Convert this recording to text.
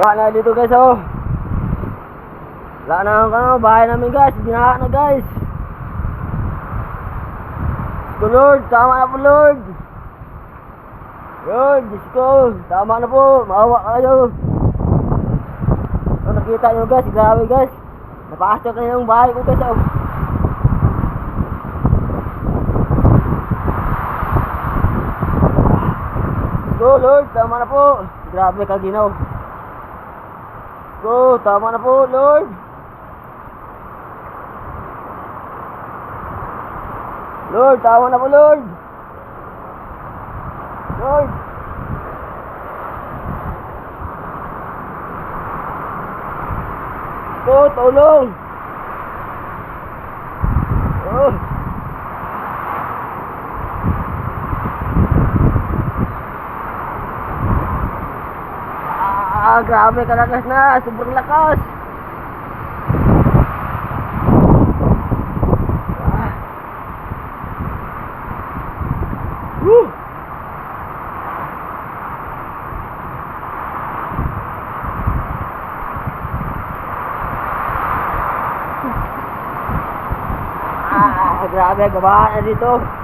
Wala na dito guys, oh. Wala na ang bahay namin guys. Binaha na guys. So Lord, tama na po Lord. Lord, Diyos ko, tama na po. Maawa kayo. So, nakita nyo guys, grabe guys. Napakasya kayo ng bahay ko guys, oh. So Lord, tama na po. Grabe kaginaw. So, tama na po Lord. Lord, tama na po Lord. Lord. So, tulong. Oh. Grabe kalakas na, sobrang lakas. Woo! Grabe, gabahan na dito.